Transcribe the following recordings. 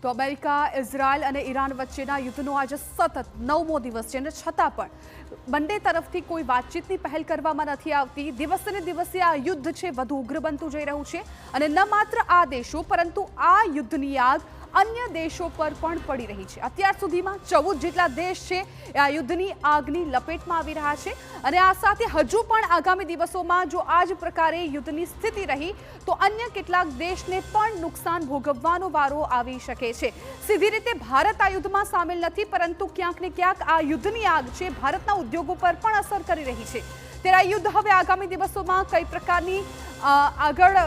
તો America, Israel અને Iran વચ્ચેના યુદ્ધનો આજે સતત 9મો દિવસ છે અને છતાં પણ બંને તરફથી કોઈ વાતચીતની પહેલ કરવામાં નથી આવતી। દિવસે ને દિવસે આ યુદ્ધ છે વધુ ઉગ્ર બનતું જઈ રહ્યું છે અને ન માત્ર આ દેશો પરંતુ આ યુદ્ધની આગ અન્ય દેશો પર પણ પડી રહી છે। અત્યાર સુધીમાં 14 જેટલા દેશ છે આ યુદ્ધની આગની લપેટમાં આવી રહ્યા છે અને આ સાથે હજુ પણ આગામી દિવસોમાં જો આ જ પ્રકારે યુદ્ધની સ્થિતિ રહી તો અન્ય કેટલાક દેશને પણ નુકસાન ભોગવવાનો વારો આવી શકે છે। સીધી રીતે ભારત આ યુદ્ધમાં સામેલ નથી પરંતુ ક્યાંક ને ક્યાંક આ યુદ્ધની આગ છે ભારતના ઉદ્યોગો પર પણ અસર કરી રહી છે। ત્યારે આ યુદ્ધ હવે આગામી દિવસોમાં કઈ પ્રકારની આગળ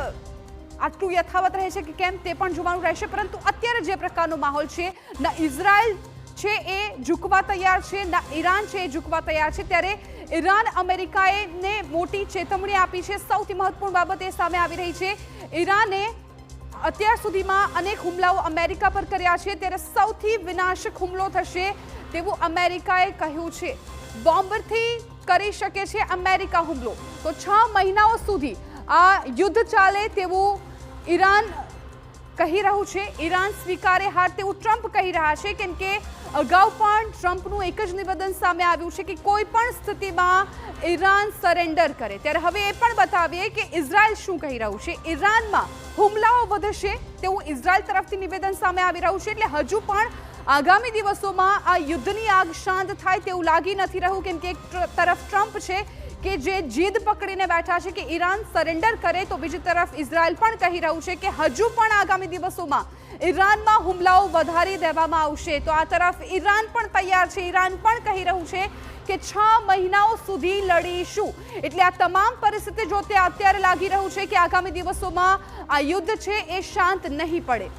આટલું યથાવત રહે છે કે કેમ તે પણ જોવાનું રહેશે। પરંતુ અત્યારે જે પ્રકારનો માહોલ છે ના ઇઝરાયલ છે એ ઝૂકવા તૈયાર છે ના ઈરાન છે એ ઝૂકવા તૈયાર છે। ત્યારે ઈરાન અમેરિકાએ મોટી ચેતવણી આપી છે। સૌથી મહત્વપૂર્ણ બાબત એ સામે આવી રહી છે ઈરાને અત્યાર સુધીમાં અનેક હુમલાઓ અમેરિકા પર કર્યા છે ત્યારે સૌથી વિનાશક હુમલો થશે તેવું અમેરિકાએ કહ્યું છે। બોમ્બથી કરી શકે છે અમેરિકા હુમલો તો 6 મહિનાઓ સુધી આ યુદ્ધ ચાલે તેવું ઈરાન કહી રહ્યું છે। ઈરાન સ્વીકારે હાર તેવું ટ્રમ્પ કહી રહ્યા છે કેમ કે અગાઉ પણ ટ્રમ્પનું એક જ નિવેદન સામે આવ્યું છે કે કોઈ પણ સ્થિતિમાં ઈરાન સરેન્ડર કરે। ત્યારે હવે એ પણ બતાવીએ કે ઇઝરાયલ શું કહી રહ્યું છે। ઈરાનમાં હુમલાઓ વધશે તેવું ઇઝરાયલ તરફથી નિવેદન સામે આવી રહ્યું છે। એટલે હજુ પણ આગામી દિવસોમાં આ યુદ્ધની આગ શાંત થાય તેવું લાગી નથી રહ્યું કેમ કે એક તરફ ટ્રમ્પ છે કે જે જીદ પકડીને બેઠા છે કે ઈરાન સરેન્ડર કરે તો બીજી તરફ ઇઝરાયલ પણ કહી રહ્યું છે કે હજુ પણ આગામી દિવસોમાં ઈરાનમાં હુમલાઓ વધારી દેવામાં આવશે। તો આ તરફ ઈરાન પણ તૈયાર છે। ઈરાન પણ કહી રહ્યું છે કે 6 મહિનાઓ સુધી લડીશું। એટલે આ તમામ પરિસ્થિતિ જોતે અત્યારે લાગી રહ્યું છે કે આગામી દિવસોમાં આ યુદ્ધ છે એ શાંત નહીં પડે।